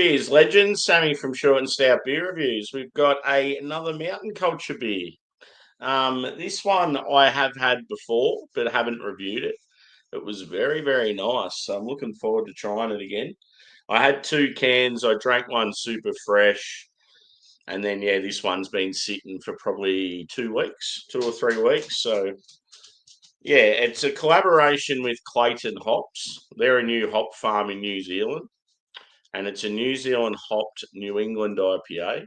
Cheers, legends. Sammy from Short and Stout Beer Reviews. We've got another Mountain Culture beer. This one I have had before, but haven't reviewed it. It was very, very nice. So I'm looking forward to trying it again. I had 2 cans. I drank one super fresh. And then, yeah, this one's been sitting for probably 2 weeks, 2 or 3 weeks. So, yeah, it's a collaboration with Clayton Hops. They're a new hop farm in New Zealand. And it's a New Zealand hopped New England IPA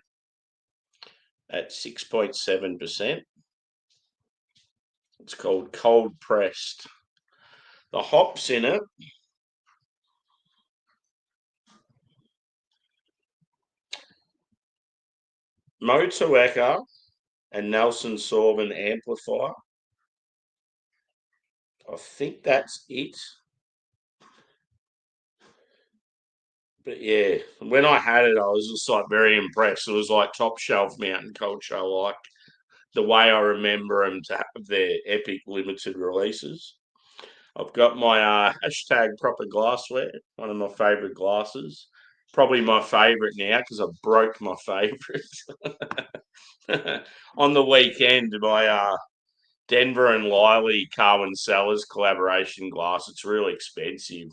at 6.7%. It's called Cold Pressed. The hops in it Motueka and Nelson Sauvin Amplifier. I think that's it. But yeah, when I had it, I was just like very impressed. It was like top shelf mountain culture, like the way I remember them to have their epic limited releases. I've got my hashtag proper glassware, one of my favourite glasses. Probably my favourite now because I broke my favourite. On the weekend, my Denver and Liley Carwin Cellars collaboration glass. It's really expensive.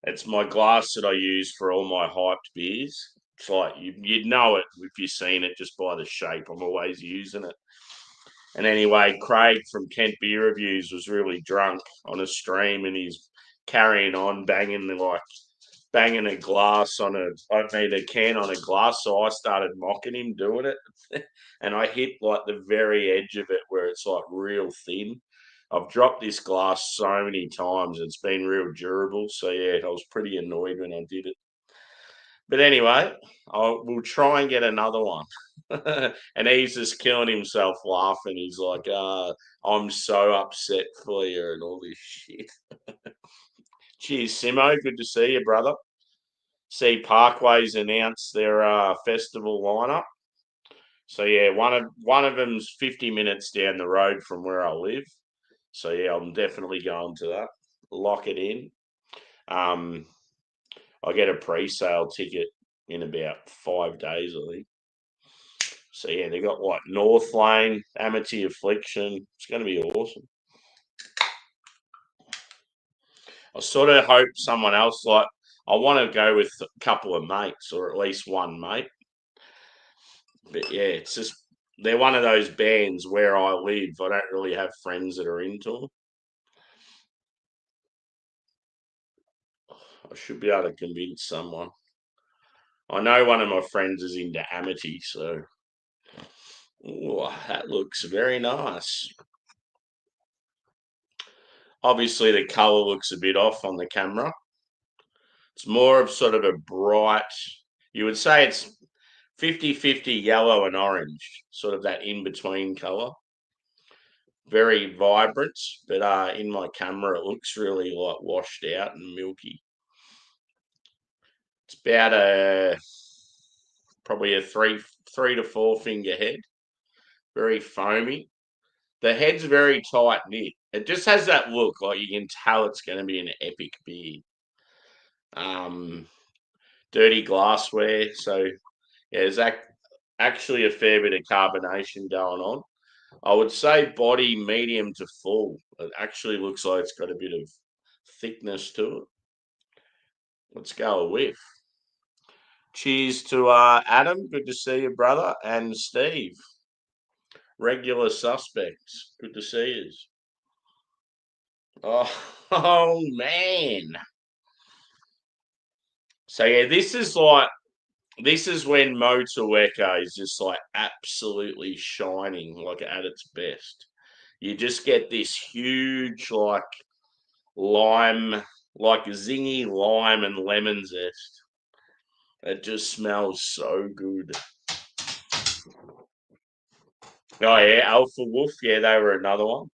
It's my glass that I use for all my hyped beers. It's like you'd know it if you've seen it just by the shape. I'm always using it. And anyway, Craig from Kent Beer Reviews was really drunk on a stream, and he's carrying on, banging a glass on a can on a glass. So I started mocking him doing it, and I hit like the very edge of it where it's like real thin. I've dropped this glass so many times; it's been real durable. So yeah, I was pretty annoyed when I did it. But anyway, we'll try and get another one. And he's just killing himself laughing. He's like, I'm so upset for you and all this shit. Cheers, Simo. Good to see you, brother. See Parkway's announced their festival lineup. So yeah, one of them's 50 minutes down the road from where I live. So yeah, I'm definitely going to that. Lock it in. Um, I get a pre-sale ticket in about 5 days, I think. So yeah, they got like North Lane, Amity Affliction. It's going to be awesome. I sort of hope someone else I want to go with a couple of mates or at least one mate. But yeah, it's just they're one of those bands where I live. I don't really have friends that are into them. I should be able to convince someone. I know one of my friends is into Amity, so that looks very nice. Obviously, the colour looks a bit off on the camera. It's more of sort of a bright, you would say it's 50-50 yellow and orange, sort of that in-between colour. Very vibrant, but in my camera it looks really like washed out and milky. It's about probably a three to four finger head, very foamy. The head's very tight knit. It just has that look, like you can tell it's going to be an epic beer. Dirty glassware, so yeah, there's actually a fair bit of carbonation going on. I would say body medium to full. It actually looks like it's got a bit of thickness to it. Let's go a whiff. Cheers to Adam. Good to see you, brother. And Steve. Regular suspects. Good to see you. Oh man. So yeah, this is when Motueka is just like absolutely shining, like at its best. You just get this huge lime, like zingy lime and lemon zest. It just smells so good. Oh yeah, Alpha Wolf. Yeah, they were another one.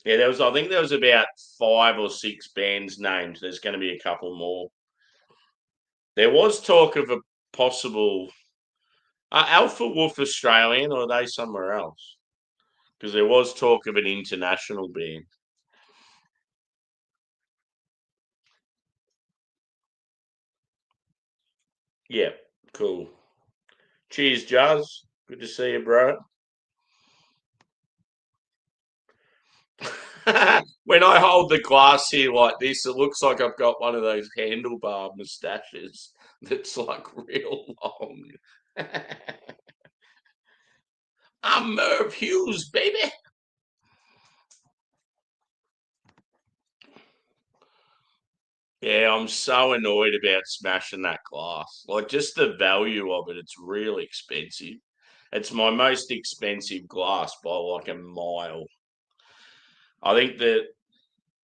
Yeah, I think there was about 5 or 6 bands named. There's going to be a couple more. There was talk of a possible Alpha Wolf Australian, or are they somewhere else? Because there was talk of an international band. Yeah, cool. Cheers, Jazz. Good to see you, bro. When I hold the glass here like this, it looks like I've got one of those handlebar moustaches that's like real long. I'm Merv Hughes, baby. Yeah, I'm so annoyed about smashing that glass. Like, just the value of it, it's really expensive. It's my most expensive glass by like a mile. I think that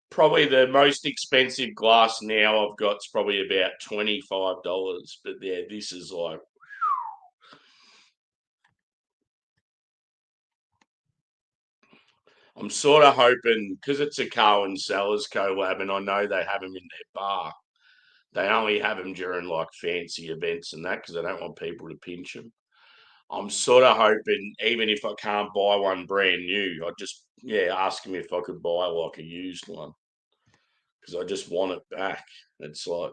probably the most expensive glass now I've got is probably about $25. But yeah, this is like, I'm sort of hoping because it's a Carwin Cellars collab, and I know they have them in their bar. They only have them during like fancy events and that because they don't want people to pinch them. I'm sort of hoping, even if I can't buy one brand new, I just ask them if I could buy like a used one because I just want it back. It's like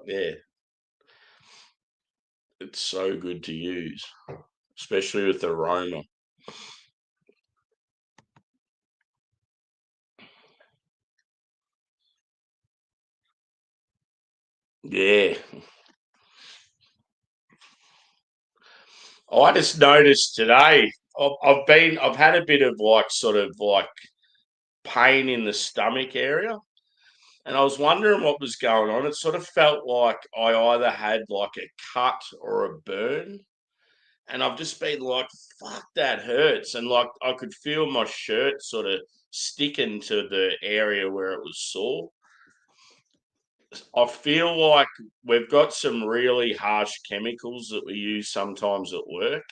it's so good to use, especially with the aroma. Yeah, I just noticed today. I've had a bit of like sort of like pain in the stomach area, and I was wondering what was going on. It sort of felt like I either had like a cut or a burn, and I've just been like, "Fuck, that hurts," and like I could feel my shirt sort of sticking to the area where it was sore. I feel like we've got some really harsh chemicals that we use sometimes at work.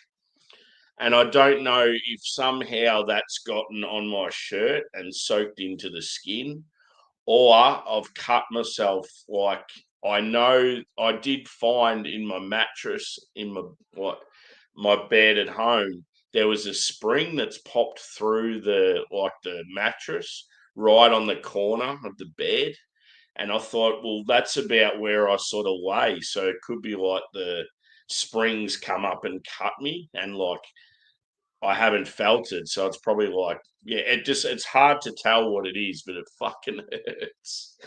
And I don't know if somehow that's gotten on my shirt and soaked into the skin, or I've cut myself. Like, I know I did find in my mattress in my bed at home, there was a spring that's popped through the mattress right on the corner of the bed. And I thought, well, that's about where I sort of lay. So it could be like the springs come up and cut me, and like I haven't felt it. So it's probably like, it's hard to tell what it is, but it fucking hurts.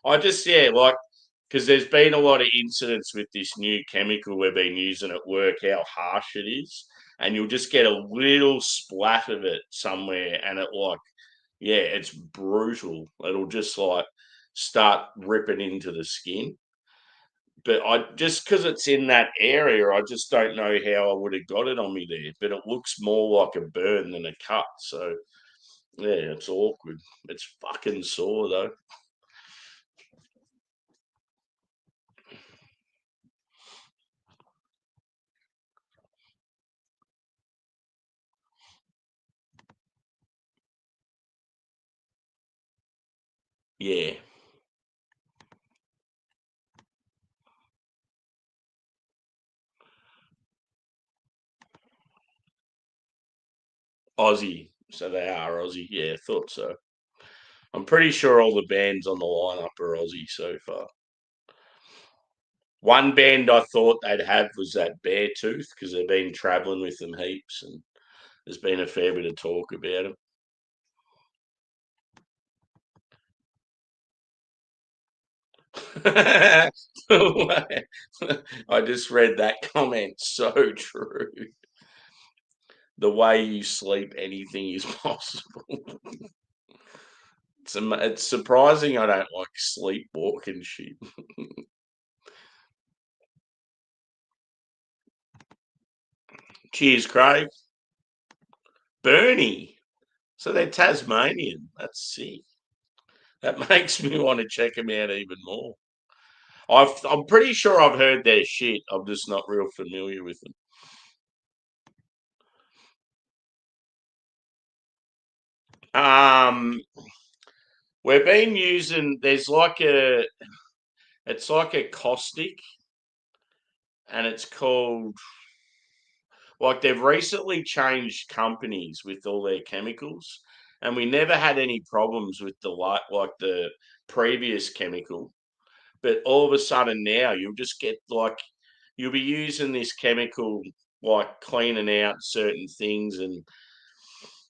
I just, like, because there's been a lot of incidents with this new chemical we've been using at work, how harsh it is. And you'll just get a little splat of it somewhere, and it's brutal. It'll just like start ripping into the skin. But I just because it's in that area, I just don't know how I would have got it on me there. But it looks more like a burn than a cut. So yeah, it's awkward. It's fucking sore though. Yeah, Aussie. So they are Aussie. Yeah, thought so. I'm pretty sure all the bands on the lineup are Aussie so far. One band I thought they'd have was that Beartooth because they've been travelling with them heaps, and there's been a fair bit of talk about them. I just read that comment. So true. The way you sleep, anything is possible. It's surprising I don't like sleepwalking shit. Cheers, Craig. Bernie. So they're Tasmanian. That's sick. That makes me want to check them out even more. I'm pretty sure I've heard their shit. I'm just not real familiar with them. Um, we've been using. It's like a caustic, and it's called like they've recently changed companies with all their chemicals, and we never had any problems with like the previous chemical. But all of a sudden now you'll just get like you'll be using this chemical like cleaning out certain things, and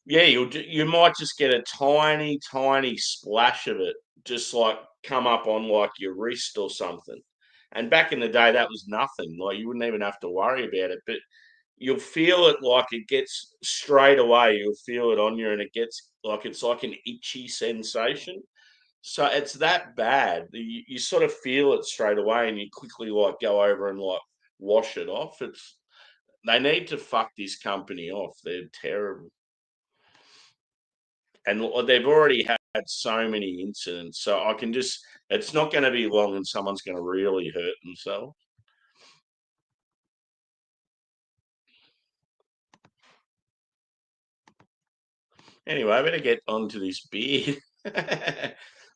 yeah, you might just get a tiny, tiny splash of it, just like come up on like your wrist or something. And back in the day, that was nothing. Like you wouldn't even have to worry about it. But you'll feel it like it gets straight away. You'll feel it on you, and it gets like it's like an itchy sensation. So it's that bad. You sort of feel it straight away, and you quickly like go over and like wash it off. They need to fuck this company off. They're terrible, and they've already had so many incidents. So I can just, it's not going to be long, and someone's going to really hurt themselves. Anyway, I better get onto this beer.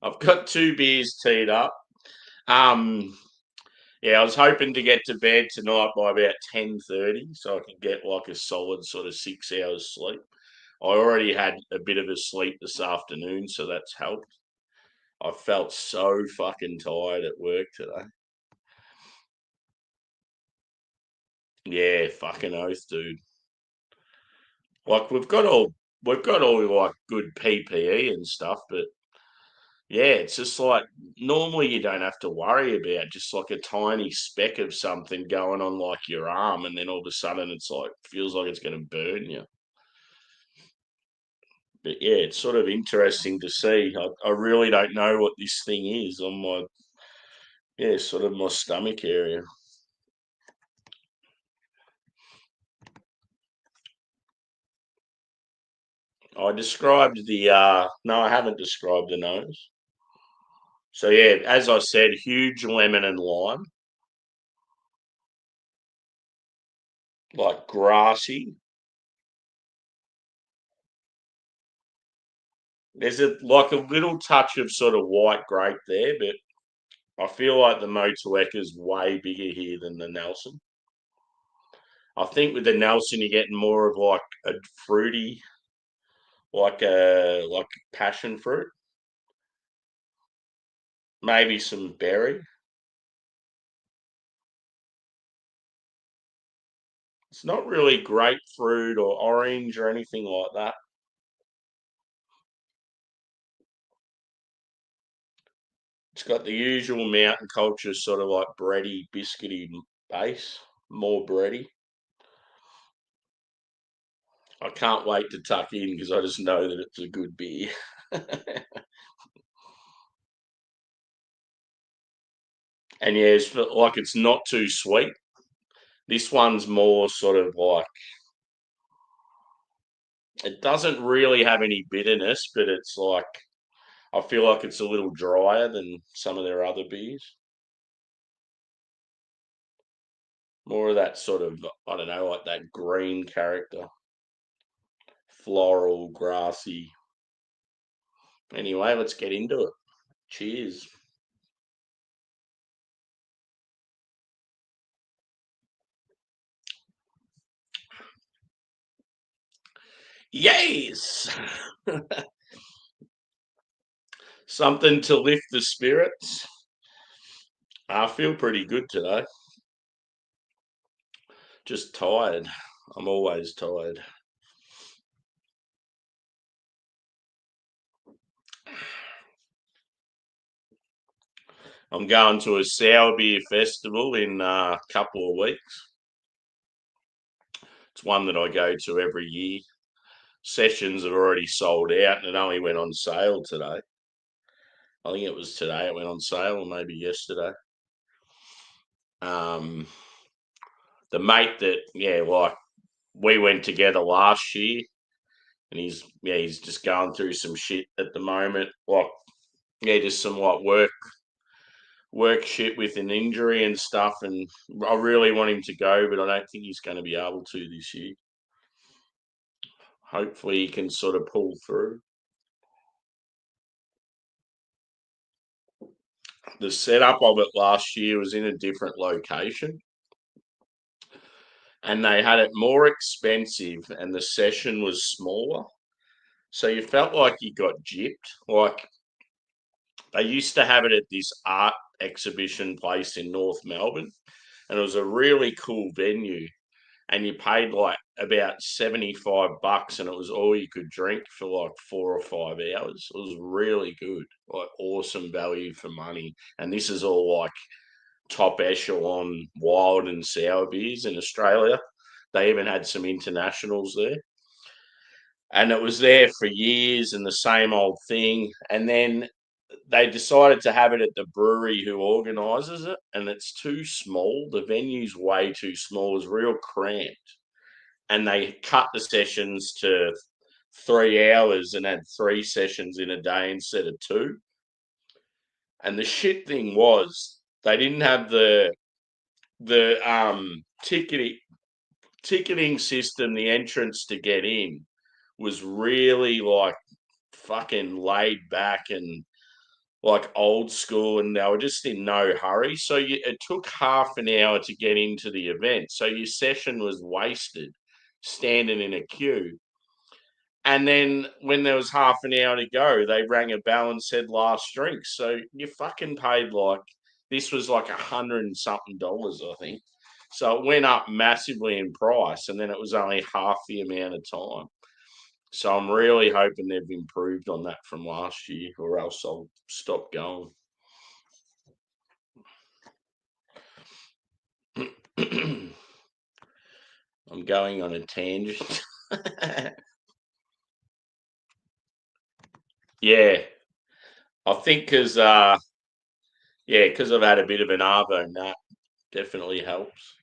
I've got two beers teed up. Um, yeah, I was hoping to get to bed tonight by about 10:30, so I can get like a solid sort of 6 hours sleep. I already had a bit of a sleep this afternoon, so that's helped. I felt so fucking tired at work today. Yeah, fucking oath, dude. Like we've got all like good PPE and stuff, but yeah, it's just like normally you don't have to worry about just like a tiny speck of something going on like your arm, and then all of a sudden it's like feels like it's going to burn you. But yeah, it's sort of interesting to see. I really don't know what this thing is on my, yeah, sort of my stomach area. I described the no, I haven't described the nose. So yeah, as I said, huge lemon and lime, like grassy. There's a like a little touch of sort of white grape there, but I feel like the Motueka is way bigger here than the Nelson. I think with the Nelson you're getting more of like a fruity, like passion fruit, maybe some berry. It's not really grapefruit or orange or anything like that. It's got the usual mountain culture, sort of like bready, biscuity base, more bready. I can't wait to tuck in because I just know that it's a good beer. And yeah, like it's not too sweet. This one's more sort of like it doesn't really have any bitterness, but it's like I feel like it's a little drier than some of their other beers. More of that sort of, I don't know, like that green character, floral, grassy. Anyway, let's get into it. Cheers. Yes. Something to lift the spirits. I feel pretty good today. Just tired. I'm always tired. I'm going to a sour beer festival in a couple of weeks. It's one that I go to every year. Sessions have already sold out, and it only went on sale today. I think it was today it went on sale, or maybe yesterday. Um, the mate that, yeah, like we went together last year, and he's just going through some shit at the moment. Like, yeah, just some like work shit with an injury and stuff. And I really want him to go, but I don't think he's going to be able to this year. Hopefully, he can sort of pull through. The setup of it last year was in a different location, and they had it more expensive, and the session was smaller. So you felt like you got gypped. Like they used to have it at this art exhibition place in North Melbourne, and it was a really cool venue. And you paid like about $75, and it was all you could drink for like 4 or 5 hours. It was really good, like awesome value for money. And this is all like top echelon wild and sour beers in Australia. They even had some internationals there. And it was there for years and the same old thing. And then they decided to have it at the brewery who organises it, and it's too small. The venue's way too small. It's real cramped. And they cut the sessions to 3 hours and had 3 sessions in a day instead of two. And the shit thing was they didn't have the ticketing system. The entrance to get in was really like fucking laid back and like old school, and they were just in no hurry. So it took half an hour to get into the event. So your session was wasted standing in a queue. And then when there was half an hour to go, they rang a bell and said last drink. So you fucking paid like, this was like $100 and something, I think. So it went up massively in price, and then it was only half the amount of time. So I'm really hoping they've improved on that from last year, or else I'll stop going. I'm going on a tangent. Yeah, I think because because I've had a bit of an arvo, and that definitely helps.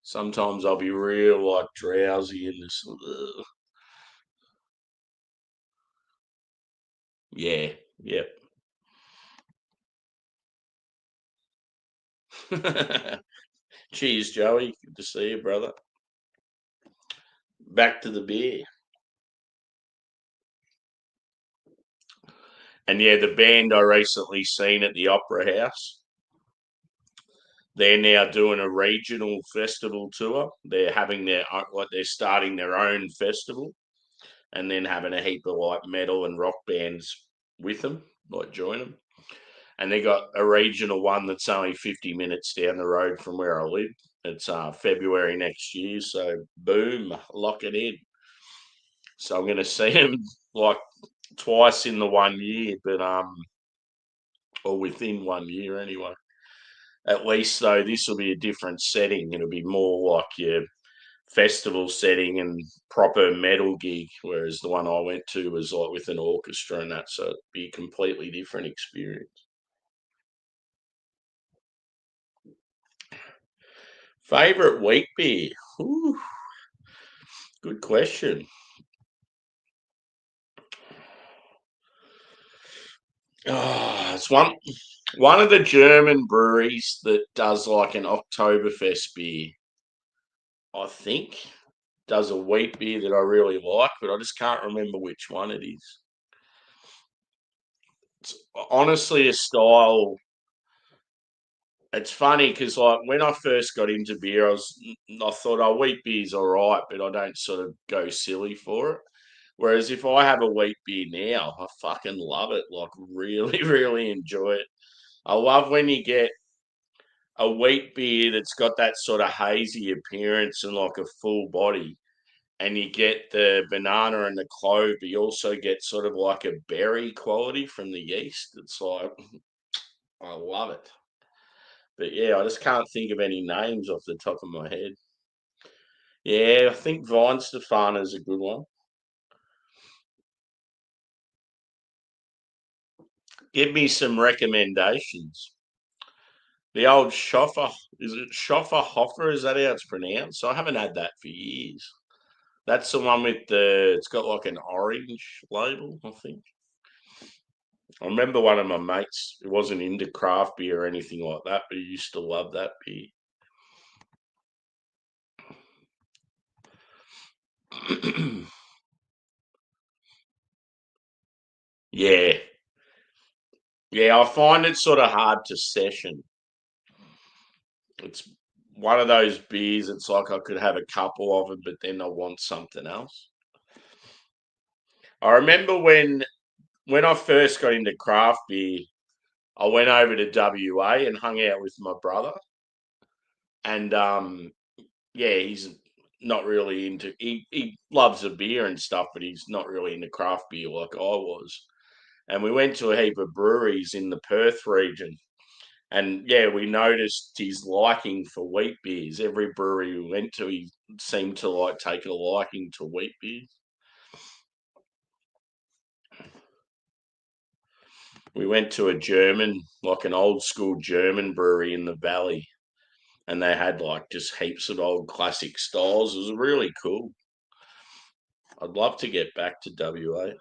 Sometimes I'll be real like drowsy and just yeah, yep. Cheers, Joey. Good to see you, brother. Back to the beer. And yeah, the band I recently seen at the Opera House, they're now doing a regional festival tour. They're having they're starting their own festival, and then having a heap of like metal and rock bands with them, like join them. And they got a regional one that's only 50 minutes down the road from where I live. It's February next year, so boom, lock it in. So I'm going to see them like twice in the 1 year, but or within 1 year anyway. At least though, this will be a different setting. It'll be more like your festival setting and proper metal gig, whereas the one I went to was like with an orchestra and that, so it'd be a completely different experience. Favorite wheat beer? Ooh, good question. Oh, it's one of the German breweries that does like an Oktoberfest beer, I think. Does a wheat beer that I really like, but I just can't remember which one it is. It's honestly a style. It's funny because like when I first got into beer, I thought, oh, wheat beer's all right, but I don't sort of go silly for it. Whereas if I have a wheat beer now, I fucking love it. Like really, really enjoy it. I love when you get a wheat beer that's got that sort of hazy appearance and like a full body, and you get the banana and the clove, but you also get sort of like a berry quality from the yeast. It's like I love it. But yeah, I just can't think of any names off the top of my head. Yeah, I think Vine Stefano is a good one. Give me some recommendations. The old Schoffer, is it Schoffer Hoffer? Is that how it's pronounced? I haven't had that for years. That's the one with it's got like an orange label, I think. I remember one of my mates, it wasn't into craft beer or anything like that, but he used to love that beer. Yeah. Yeah, I find it sort of hard to session. It's one of those beers, it's like I could have a couple of them, but then I want something else. I remember when I first got into craft beer, I went over to WA and hung out with my brother. And yeah, he's not really into. He loves a beer and stuff, but he's not really into craft beer like I was. And we went to a heap of breweries in the Perth region. And yeah, we noticed his liking for wheat beers. Every brewery we went to, he seemed to like take a liking to wheat beers. We went to a German, like an old school German brewery in the valley, and they had like just heaps of old classic styles. It was really cool. I'd love to get back to WA.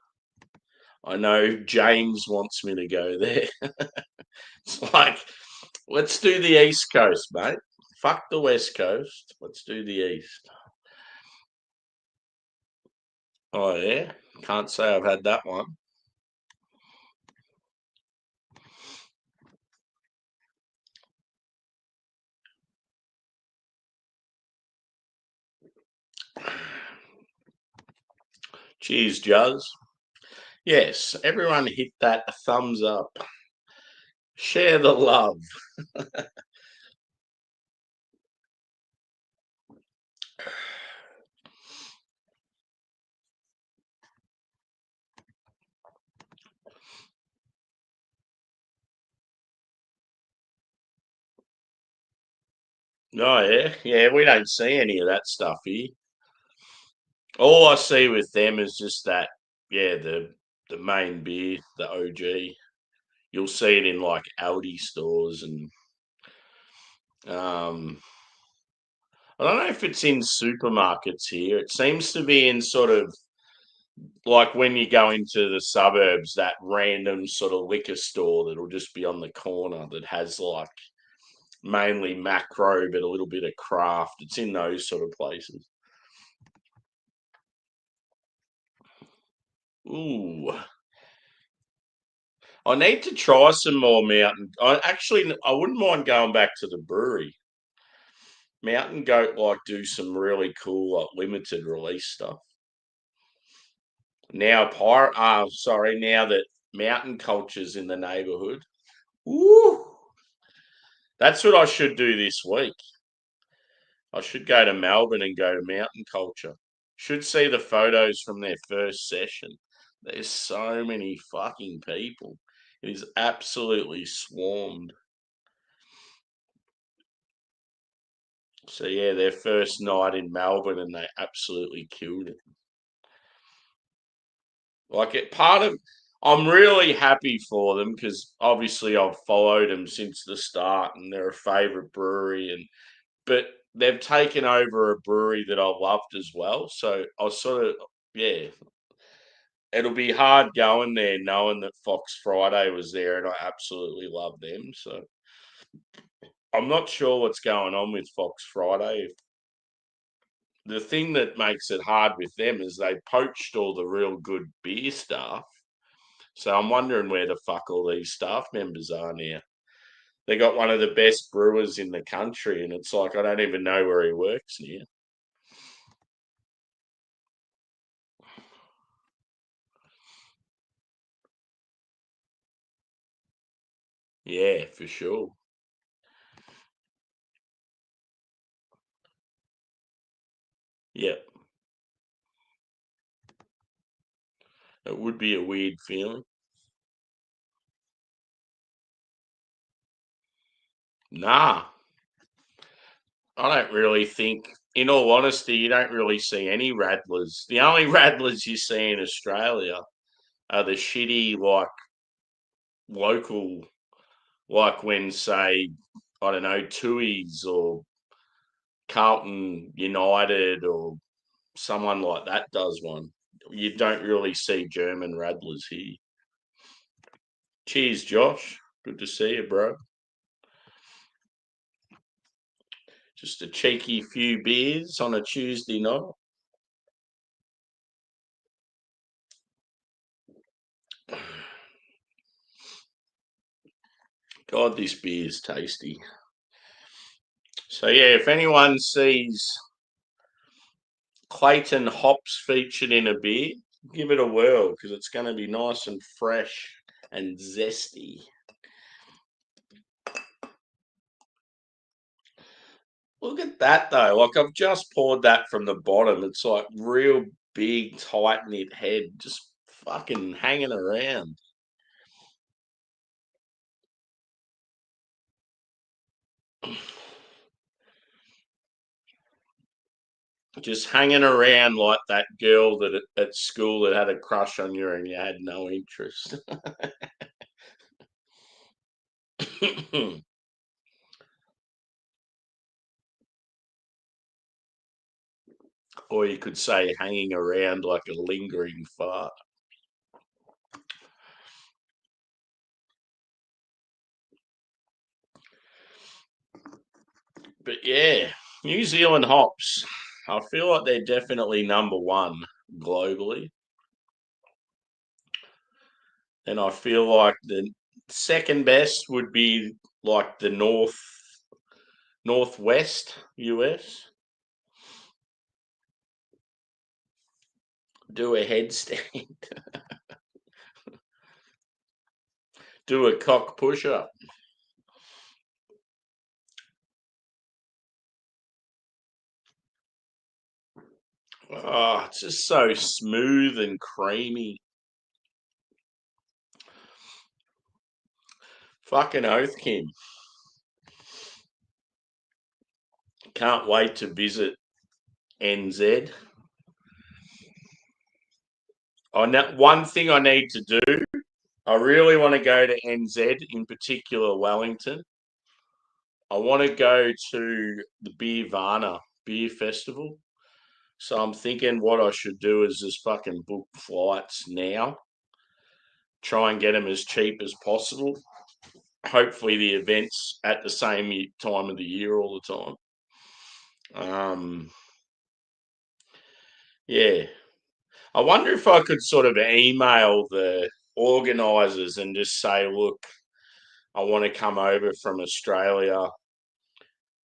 I know James wants me to go there. It's like, let's do the East Coast, mate. Fuck the West Coast. Let's do the East. Oh, yeah. Can't say I've had that one. Cheers, Juzz. Yes, everyone hit that thumbs up. Share the love. Oh, yeah. Yeah, we don't see any of that stuff here. All I see with them is just that, yeah, the main beer, the OG. You'll see it in like Aldi stores and I don't know if it's in supermarkets here. It seems to be in sort of like when you go into the suburbs, that random sort of liquor store that'll just be on the corner that has like mainly macro but a little bit of craft. It's in those sort of places. Ooh, I need to try some more mountain. I wouldn't mind going back to the brewery. Mountain Goat like do some really cool like limited release stuff. Now that mountain culture's in the neighbourhood. Ooh, that's what I should do this week. I should go to Melbourne and go to mountain culture. Should see the photos from their first session. There's so many fucking people. It is absolutely swarmed. So yeah, their first night in Melbourne and they absolutely killed it. Like it part of I'm really happy for them because obviously I've followed them since the start and they're a favourite brewery and but they've taken over a brewery that I loved as well. So I sort of yeah, it'll be hard going there knowing that Fox Friday was there and I absolutely love them. So I'm not sure what's going on with Fox Friday. The thing that makes it hard with them is they poached all the real good beer staff. So I'm wondering where the fuck all these staff members are now. They got one of the best brewers in the country, and it's like I don't even know where he works now. Yeah, for sure. Yeah, it would be a weird feeling. Nah, I don't really think, in all honesty, you don't really see any rattlers. The only rattlers you see in Australia are the shitty, like, local, like when, say, I don't know, Tui's or Carlton United or someone like that does one. You don't really see German rattlers here. Cheers, Josh. Good to see you, bro. Just a cheeky few beers on a Tuesday night. God, this beer is tasty. So yeah, if anyone sees Clayton hops featured in a beer, give it a whirl because it's going to be nice and fresh and zesty. Look at that though. Like I've just poured that from the bottom. It's like real big, tight knit head, just fucking hanging around. Just hanging around like that girl that at school that had a crush on you and you had no interest. Or you could say hanging around like a lingering fart. But yeah, New Zealand hops. I feel like they're definitely number one globally. And I feel like the second best would be like the northwest US. Do a headstand, do a cock push up. Oh, it's just so smooth and creamy. Fucking oath, Kim. Can't wait to visit NZ. I know one thing I need to do. I really want to go to NZ, in particular Wellington. I want to go to the Beer Varna Beer Festival. So I'm thinking what I should do is just fucking book flights now. Try and get them as cheap as possible. Hopefully the event's at the same time of the year all the time. Um, yeah. I wonder if I could sort of email the organisers and just say, look, I want to come over from Australia.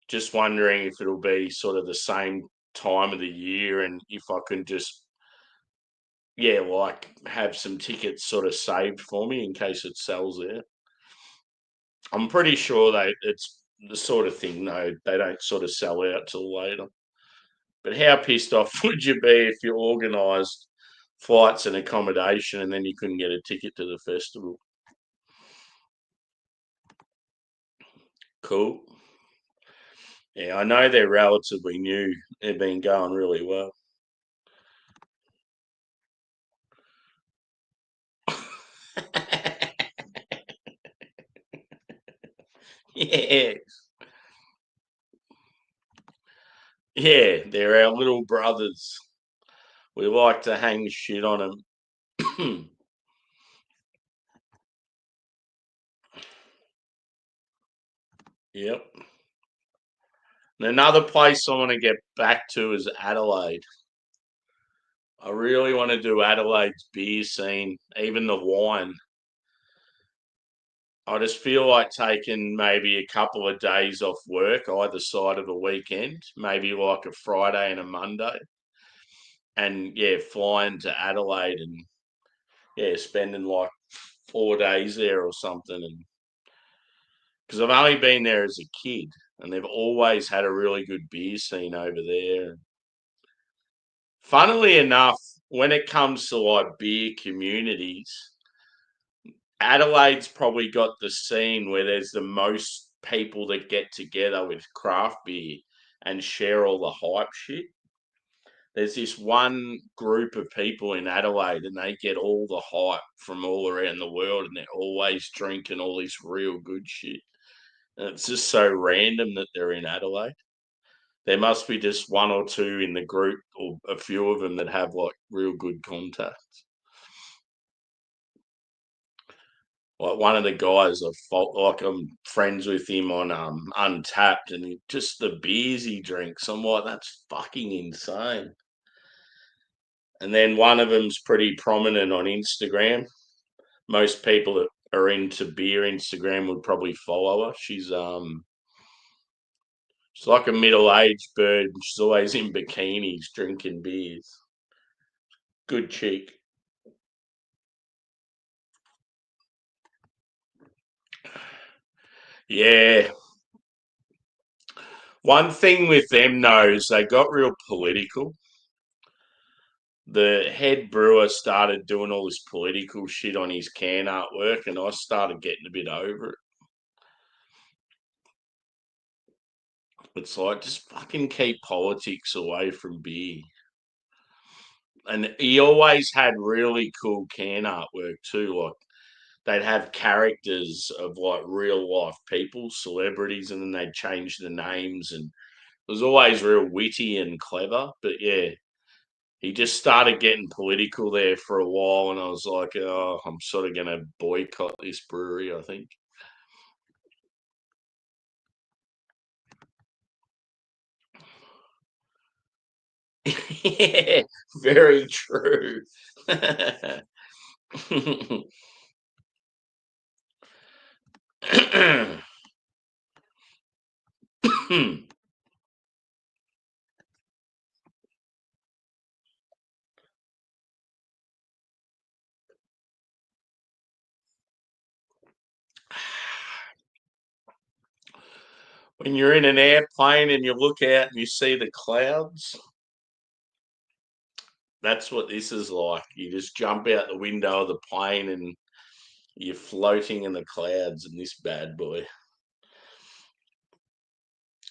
Just wondering if it'll be sort of the same time of the year and if I can just, yeah, like have some tickets sort of saved for me in case it sells there. I'm pretty sure it's the sort of thing, though, they don't sort of sell out till later. But how pissed off would you be if you organised flights and accommodation and then you couldn't get a ticket to the festival? Cool. Yeah, I know they're relatively new. They've been going really well. Yeah, yeah, they're our little brothers. We like to hang shit on them. Yep. And another place I want to get back to is Adelaide. I really want to do Adelaide's beer scene, even the wine. I just feel like taking maybe a couple of days off work either side of a weekend, maybe like a Friday and a Monday, and yeah, flying to Adelaide and yeah, spending like 4 days there or something. And because I've only been there as a kid, and they've always had a really good beer scene over there. Funnily enough, when it comes to like beer communities, Adelaide's probably got the scene where there's the most people that get together with craft beer and share all the hype shit. There's this one group of people in Adelaide and they get all the hype from all around the world and they're always drinking all this real good shit. And it's just so random that they're in Adelaide. There must be just one or two in the group or a few of them that have like real good contacts. Like one of the guys like I'm friends with him on Untapped, and just the beers he drinks, I'm like, that's fucking insane. And then one of them's pretty prominent on Instagram. Most people that are into beer Instagram would probably follow her. She's like a middle-aged bird. She's always in bikinis drinking beers. Good cheek. Yeah. One thing with them though is they got real political. The head brewer started doing all this political shit on his can artwork, and I started getting a bit over it. It's like, just fucking keep politics away from beer. And he always had really cool can artwork too. Like, they'd have characters of like real life people, celebrities, and then they'd change the names, and it was always real witty and clever. But yeah, he just started getting political there for a while, and I was like, oh, I'm sort of going to boycott this brewery, I think. Yeah, very true. When you're in an airplane and you look out and you see the clouds, that's what this is like. You just jump out the window of the plane and you're floating in the clouds in this bad boy.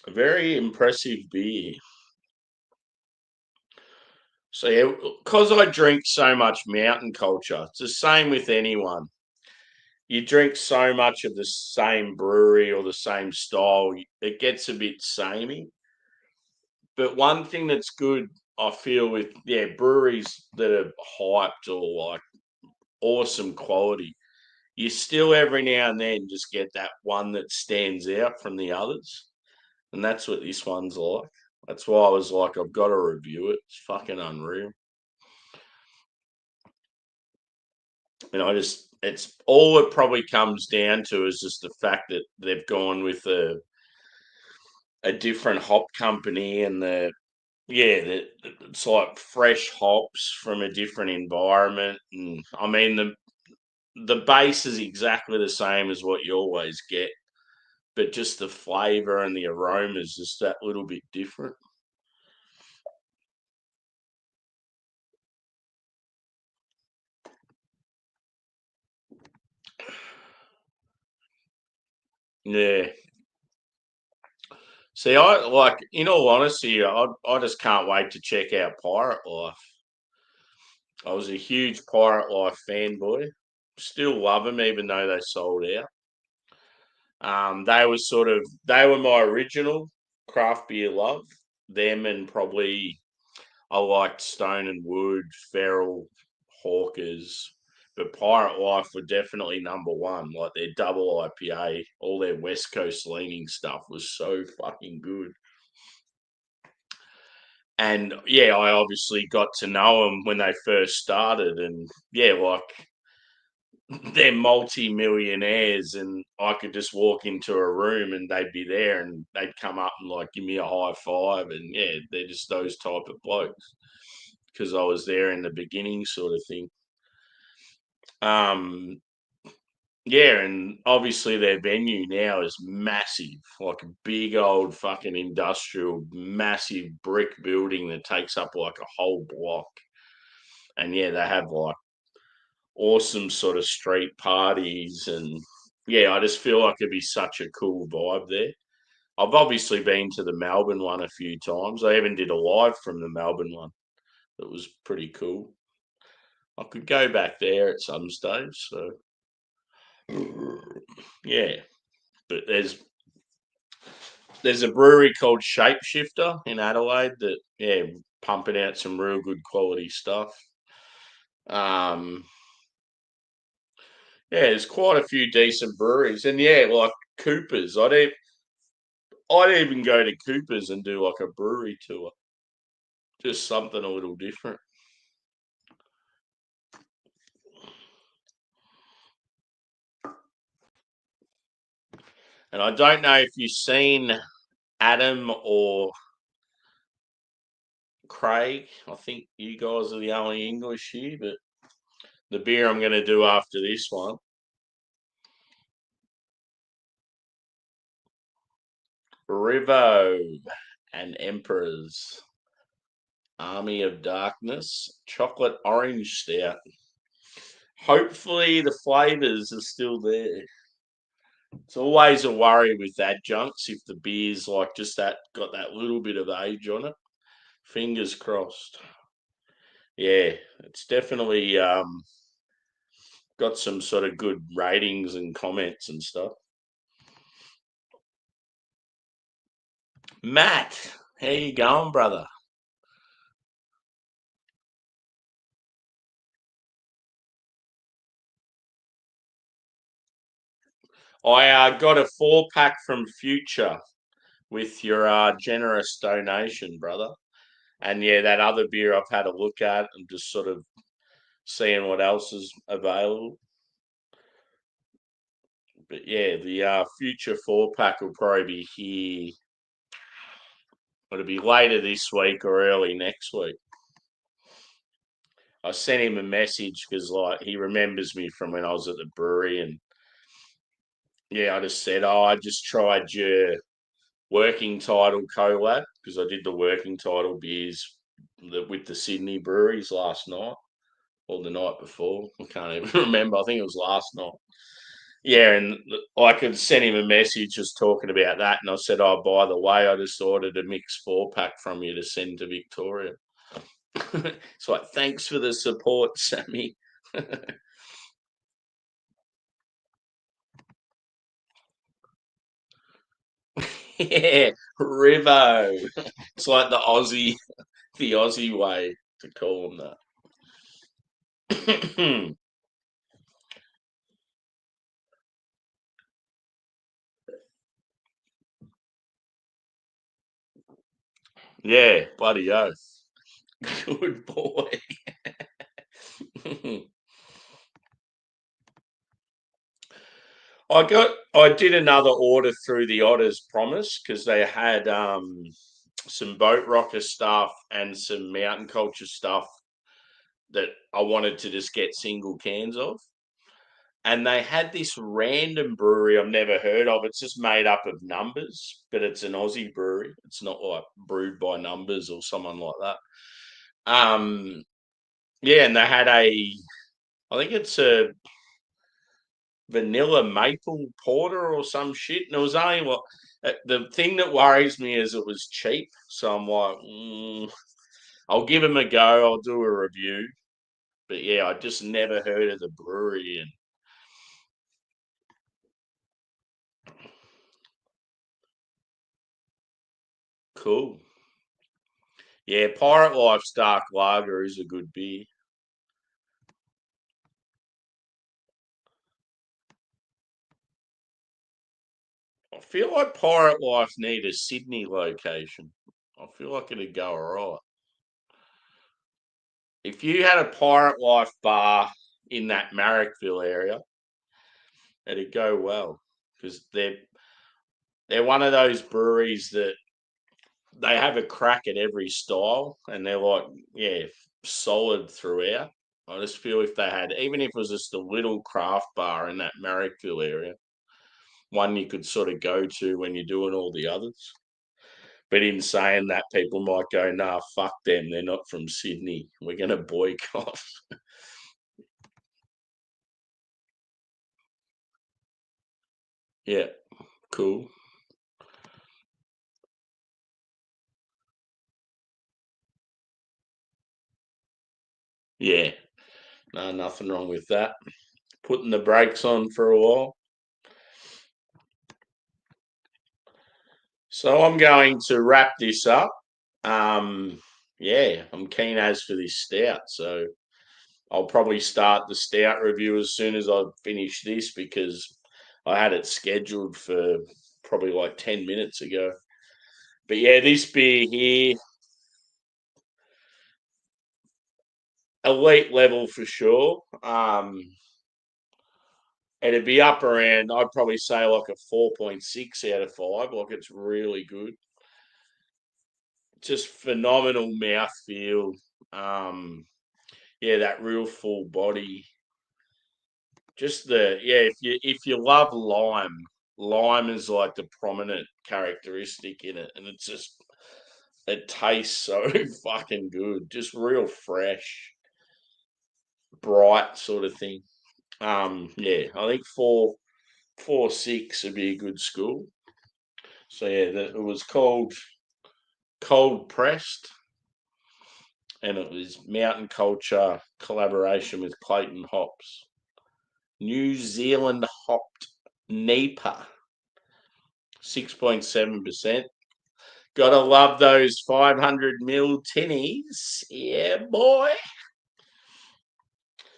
A very impressive beer. So yeah, because I drink so much mountain culture, it's the same with anyone. You drink so much of the same brewery or the same style, it gets a bit samey. But one thing that's good, I feel, with breweries that are hyped or like awesome quality, you still every now and then just get that one that stands out from the others, and that's what this one's like. That's why I was like, I've got to review it. It's fucking unreal. And it's all it probably comes down to is just the fact that they've gone with a different hop company, and it's like fresh hops from a different environment. And I mean, the base is exactly the same as what you always get, but just the flavor and the aroma is just that little bit different. Yeah. See, I like, in all honesty, I just can't wait to check out Pirate Life. I was a huge Pirate Life fanboy. Still love them, even though they sold out. They were my original craft beer love. Them, and probably I liked Stone and Wood, Feral, Hawkers, but Pirate Life were definitely number one. Like, their double IPA, all their West Coast leaning stuff was so fucking good. And yeah, I obviously got to know them when they first started, and yeah, like, they're multi-millionaires, and I could just walk into a room and they'd be there and they'd come up and like give me a high five, and yeah, they're just those type of blokes because I was there in the beginning, sort of thing. Um, yeah, and obviously their venue now is massive, like a big old fucking industrial, massive brick building that takes up like a whole block. And yeah, they have like awesome sort of street parties, and yeah, I just feel like it'd be such a cool vibe there. I've obviously been to the Melbourne one a few times. I even did a live from the Melbourne one. That was pretty cool. I could go back there at some stage. So yeah, but there's a brewery called Shapeshifter in Adelaide that pumping out some real good quality stuff. Um, yeah, there's quite a few decent breweries, and yeah, like Coopers. I'd even go to Cooper's and do like a brewery tour. Just something a little different. And I don't know if you've seen Adam or Craig. I think you guys are the only English here, but the beer I'm going to do after this one, Rivo and Emperor's Army of Darkness chocolate orange stout. Hopefully the flavors are still there. It's always a worry with adjuncts if the beer's like just that got that little bit of age on it. Fingers crossed. Yeah, it's definitely got some sort of good ratings and comments and stuff. Matt, how you going, brother? I got a 4-pack from Future with your generous donation, brother. And yeah, that other beer I've had a look at and just sort of seeing what else is available. But yeah, the Future 4-pack will probably be here. It'll be later this week or early next week. I sent him a message because like he remembers me from when I was at the brewery, and yeah, I just said, "Oh, I just tried your working title collab because I did the working title beers with the Sydney breweries last night or the night before. I can't even remember. I think it was last night. Yeah, and I could send him a message just talking about that, and I said, "Oh, by the way, I just ordered a mixed 4-pack from you to send to Victoria." It's like, thanks for the support, Sammy. Yeah, Rivo. It's like the Aussie way to call them that. Yeah, bloody oath. Good boy. I did another order through the Otters Promise because they had some boat rocker stuff and some mountain culture stuff that I wanted to just get single cans of. And they had this random brewery I've never heard of. It's just made up of numbers, but it's an Aussie brewery. It's not like brewed by numbers or someone like that. Yeah, and they had I think it's a vanilla maple porter or some shit, and it was only what the thing that worries me is it was cheap. So I'm like, I'll give them a go. I'll do a review. But yeah, I just never heard of the brewery and cool. Yeah, Pirate Life's Dark Lager is a good beer. I feel like Pirate Life need a Sydney location. I feel like it'd go alright. If you had a Pirate Life bar in that Marrickville area, it'd go well because they're one of those breweries that they have a crack at every style and they're like, yeah, solid throughout. I just feel if they had, even if it was just a little craft bar in that Marrickville area, one you could sort of go to when you're doing all the others. But in saying that, people might go, nah, fuck them. They're not from Sydney. We're going to boycott. Yeah, cool. Yeah, no, nothing wrong with that. Putting the brakes on for a while. So I'm going to wrap this up. Um, yeah, I'm keen as for this stout. So I'll probably start the stout review as soon as I finish this because I had it scheduled for probably like 10 minutes ago. But yeah, this beer here, elite level for sure. It'd be up around, I'd probably say like a 4.6 out of 5. Like it's really good. Just phenomenal mouthfeel. Yeah, that real full body. Just the yeah, if you love lime, lime is like the prominent characteristic in it, and it tastes so fucking good, just real fresh, bright sort of thing. Yeah, I think 4.6 would be a good school. So yeah, it was called Cold Pressed, and it was Mountain Culture collaboration with Clayton Hops. New Zealand hopped NEIPA, 6.7%. Gotta love those 500ml tinnies. Yeah, boy.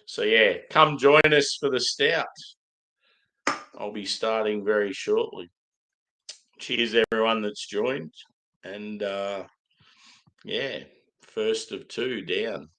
So yeah, come join us for the stout. I'll be starting very shortly. Cheers, everyone that's joined. And yeah, first of two down.